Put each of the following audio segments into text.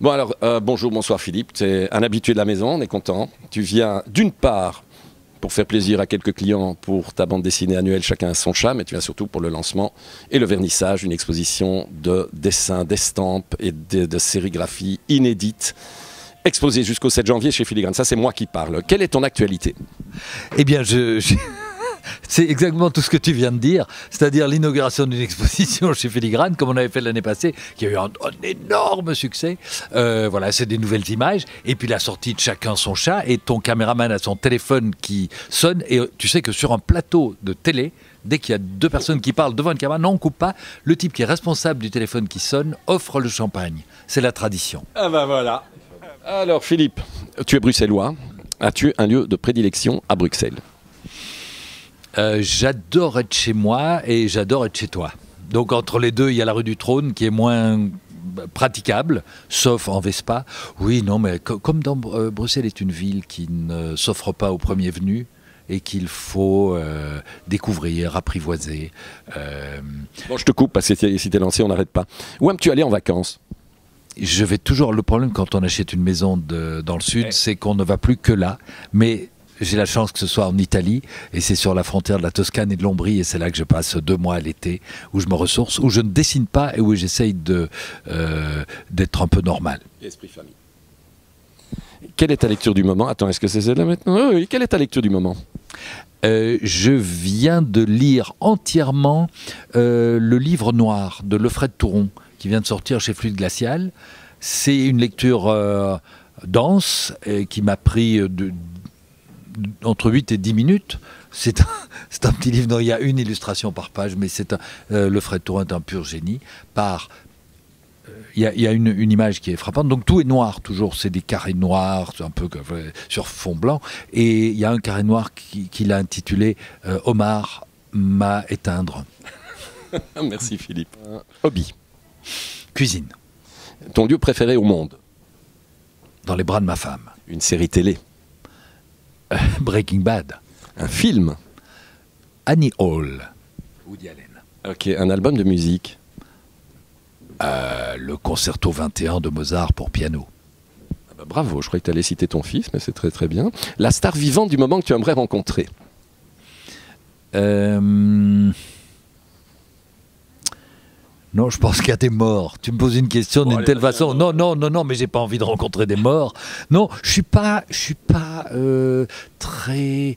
Bon alors, bonjour, bonsoir Philippe, tu es un habitué de la maison, on est content. Tu viens d'une part pour faire plaisir à quelques clients pour ta bande dessinée annuelle Chacun a son chat, mais tu viens surtout pour le lancement et le vernissage d'une exposition de dessins, d'estampes et de sérigraphies inédites, exposée jusqu'au 7 janvier chez Filigrane. Ça c'est moi qui parle. Quelle est ton actualité? Eh bien, c'est exactement tout ce que tu viens de dire, c'est-à-dire l'inauguration d'une exposition chez Filigrane, comme on avait fait l'année passée, qui a eu un énorme succès. Voilà, c'est des nouvelles images. Et puis la sortie de Chacun son chat, et ton caméraman a son téléphone qui sonne. Et tu sais que sur un plateau de télé, dès qu'il y a deux personnes qui parlent devant une caméra, non, on ne coupe pas. Le type qui est responsable du téléphone qui sonne offre le champagne. C'est la tradition. Ah ben voilà. Alors Philippe, tu es bruxellois. As-tu un lieu de prédilection à Bruxelles? J'adore être chez moi et j'adore être chez toi. Donc entre les deux, il y a la rue du Trône qui est moins praticable, sauf en Vespa. Oui, non, mais comme dans Bruxelles est une ville qui ne s'offre pas aux premiers venus et qu'il faut découvrir, apprivoiser. Bon, je te coupe parce que si t'es lancé, on n'arrête pas. Où aimes-tu aller en vacances? Je vais toujours. Le problème quand on achète une maison dans le sud, c'est qu'on ne va plus que là. Mais j'ai la chance que ce soit en Italie, et c'est sur la frontière de la Toscane et de l'Ombrie, et c'est là que je passe 2 mois à l'été, où je me ressource, où je ne dessine pas et où j'essaye d'être un peu normal. Esprit famille. Quelle est ta lecture du moment? Attends, est-ce que c'est celle-là maintenant? Oui, quelle est ta lecture du moment? Je viens de lire entièrement le livre noir de Lefred Touron, qui vient de sortir chez Fluide Glacial. C'est une lecture dense qui m'a pris entre 8 et 10 minutes. C'est un petit livre dont il y a une illustration par page, mais Lefred Touron est un pur génie. Il y a une image qui est frappante. Donc tout est noir, toujours. C'est des carrés noirs, un peu sur fond blanc. Et il y a un carré noir qu'il a intitulé Omar m'a éteindre. Merci Philippe. Hobby. Cuisine. Ton lieu préféré au monde? Dans les bras de ma femme. Une série télé? Breaking Bad. Un film? Annie Hall. Woody Allen. Ok, un album de musique? Le concerto 21 de Mozart pour piano. Ah bah bravo, je croyais que tu allais citer ton fils, mais c'est très très bien. La star vivante du moment que tu aimerais rencontrer? Non, je pense qu'il y a des morts. Tu me poses une question d'une telle façon. Non, mais j'ai pas envie de rencontrer des morts. Non, je suis pas très.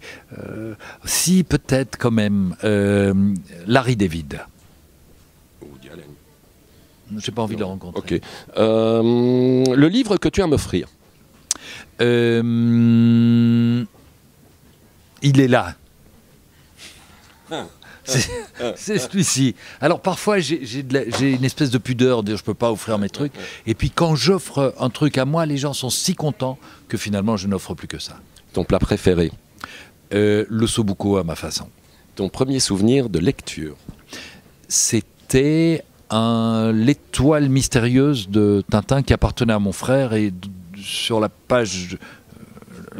Si, peut-être quand même. Larry David. J'ai pas envie de le rencontrer. Ok. Le livre que tu aimes m'offrir? Il est là. C'est celui-ci. Alors parfois j'ai une espèce de pudeur, de je peux pas offrir mes trucs. Et puis quand j'offre un truc à moi, les gens sont si contents que finalement je n'offre plus que ça. Ton plat préféré? Le sobuco à ma façon. Ton premier souvenir de lecture? C'était l'étoile mystérieuse de Tintin qui appartenait à mon frère, et sur la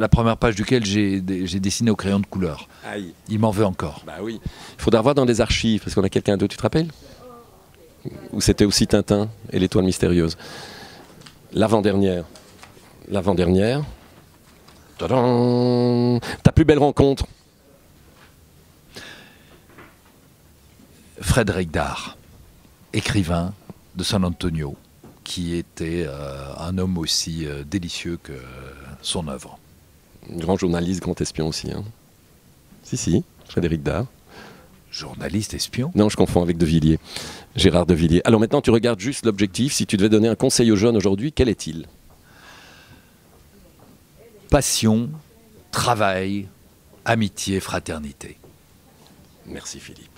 première page duquel j'ai dessiné au crayon de couleur. Aïe. Il m'en veut encore. Bah oui. Il faudra voir dans des archives, parce qu'on a quelqu'un d'autre, tu te rappelles? Où c'était aussi Tintin et l'étoile mystérieuse. L'avant-dernière. L'avant-dernière. Tadam. Ta plus belle rencontre? Frédéric Dard, écrivain de San Antonio, qui était un homme aussi délicieux que son œuvre. Grand journaliste, grand espion aussi. Hein. Si, Frédéric Dard. Journaliste, espion? Non, je confonds avec De Villiers. Gérard De Villiers. Alors maintenant, tu regardes juste l'objectif. Si tu devais donner un conseil aux jeunes aujourd'hui, quel est-il? Passion, travail, amitié, fraternité. Merci Philippe.